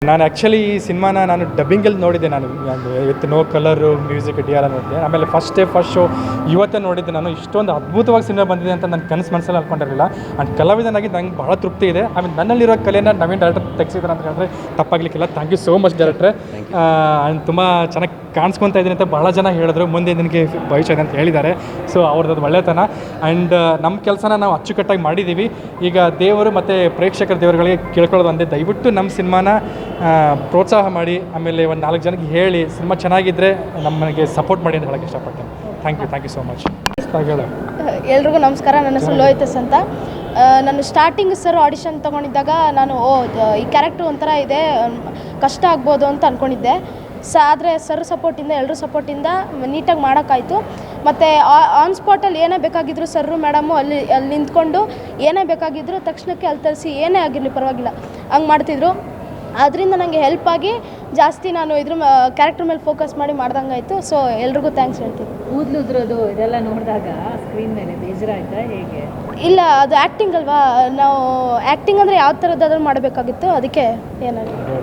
ನಾನು ಆ್ಯಕ್ಚುಲಿ ಈ ಸಿನಿಮಾನ ನಾನು ಡಬ್ಬಿಂಗಲ್ಲಿ ನೋಡಿದ್ದೆ. ನಾನು ವಿತ್ ನೋ ಕಲರು ಮ್ಯೂಸಿಕ್ ಡಿ ಎಲ್ಲ ನೋಡಿದೆ. ಆಮೇಲೆ ಫಸ್ಟ್ ಶೋ ಇವತ್ತೇ ನೋಡಿದ್ದೆ. ನಾನು ಇಷ್ಟೊಂದು ಅದ್ಭುತವಾಗಿ ಸಿನಿಮಾ ಬಂದಿದೆ ಅಂತ ನನ್ನ ಮನಸ್ಸಲ್ಲಿ ಅಂದ್ಕೊಂಡಿರಲಿಲ್ಲ. ಆ್ಯಂಡ್ ಕಲಾವಿದನಾಗಿ ನಂಗೆ ಭಾಳ ತೃಪ್ತಿ ಇದೆ. ಆಮೇಲೆ ನನ್ನಲ್ಲಿರೋ ಕಲೆಯನ್ನು ನವೀನ್ ಡೈರೆಕ್ಟರ್ ತೆಗೆಸಿದ್ದಾರೆ ಅಂತ ಹೇಳಿದ್ರೆ ತಪ್ಪಾಗಲಿಕ್ಕಿಲ್ಲ. ಥ್ಯಾಂಕ್ ಯು ಸೋ ಮಚ್ ಡೈರೆಕ್ಟ್ರೆ. ಆ್ಯಂಡ್ ತುಂಬ ಚೆನ್ನಾಗಿ ಕಾಣಿಸ್ಕೊತಾ ಇದ್ದೀನಿ ಅಂತ ಭಾಳ ಜನ ಹೇಳಿದ್ರು. ಮುಂದೆ ನಿನಗೆ ಭವಿಷ್ಯ ಇದೆ ಅಂತ ಹೇಳಿದ್ದಾರೆ. ಸೊ ಅವ್ರದ್ದು ಒಳ್ಳೆತನ. ಆ್ಯಂಡ್ ನಮ್ಮ ಕೆಲಸನ ನಾವು ಅಚ್ಚುಕಟ್ಟಾಗಿ ಮಾಡಿದ್ದೀವಿ. ಈಗ ದೇವರು ಮತ್ತು ಪ್ರೇಕ್ಷಕರ ದೇವರುಗಳಿಗೆ ಕೇಳ್ಕೊಳ್ಳೋದು ಒಂದೇ, ದಯವಿಟ್ಟು ನಮ್ಮ ಸಿನಿಮಾನ ಪ್ರೋತ್ಸಾಹ ಮಾಡಿ, ಆಮೇಲೆ ಒಂದು 4 ಜನಕ್ಕೆ ಹೇಳಿ ಸಿನಿಮಾ ಚೆನ್ನಾಗಿದ್ದರೆ ನಮಗೆ ಸಪೋರ್ಟ್ ಮಾಡಿ ಅಂತ ಹೇಳೋಕ್ಕೆ ಇಷ್ಟಪಡ್ತೇನೆ. Thank you so much. ಎಲ್ರಿಗೂ ನಮಸ್ಕಾರ. ನನ್ನ ಹೆಸರು ಲೋಹಿತಸ್ ಅಂತ. ನಾನು ಸ್ಟಾರ್ಟಿಂಗ್ ಸರ್ ಆಡಿಷನ್ ತೊಗೊಂಡಿದ್ದಾಗ ನಾನು ಈ ಕ್ಯಾರೆಕ್ಟ್ರ್ ಒಂಥರ ಇದೆ, ಕಷ್ಟ ಆಗ್ಬೋದು ಅಂತ ಅಂದ್ಕೊಂಡಿದ್ದೆ. ಆದರೆ ಸರ್ ಸಪೋರ್ಟಿಂದ, ಎಲ್ಲರೂ ಸಪೋರ್ಟಿಂದ ನೀಟಾಗಿ ಮಾಡೋಕ್ಕಾಯಿತು. ಮತ್ತು ಆನ್ ಸ್ಪಾಟಲ್ಲಿ ಏನೇ ಬೇಕಾಗಿದ್ರು ಸರ್ರು ಮೇಡಮು ಅಲ್ಲಿ ನಿಂತ್ಕೊಂಡು ಏನೇ ಬೇಕಾಗಿದ್ರು ತಕ್ಷಣಕ್ಕೆ ಅಲ್ಲಿ ತರಿಸಿ ಏನೇ ಆಗಿರಲಿ ಪರವಾಗಿಲ್ಲ ಹಂಗೆ ಮಾಡ್ತಿದ್ರು. ಅದರಿಂದ ನನಗೆ ಹೆಲ್ಪ್ ಆಗಿ ಜಾಸ್ತಿ ನಾನು ಕ್ಯಾರೆಕ್ಟರ್ ಮೇಲೆ ಫೋಕಸ್ ಮಾಡಿ ಮಾಡ್ದಂಗಾಯಿತು. ಸೊ ಎಲ್ರಿಗೂ ಥ್ಯಾಂಕ್ಸ್ ಹೇಳ್ತೀನಿ. ಕೂದಲುದ್ರೋದು ಇದೆಲ್ಲ ನೋಡಿದಾಗ ಸ್ಕ್ರೀನ್ ಮೇಲೆ ಬೇಜಾರಾಯ್ತಾ ಹೇಗೆ? ಇಲ್ಲ, ಅದು ಆ್ಯಕ್ಟಿಂಗ್ ಅಲ್ವಾ. ನಾವು ಆ್ಯಕ್ಟಿಂಗ್ ಅಂದರೆ ಯಾವ ಥರದ್ದಾದ್ರೂ ಮಾಡಬೇಕಾಗಿತ್ತು, ಅದಕ್ಕೆ ಏನಾಗಿದೆ.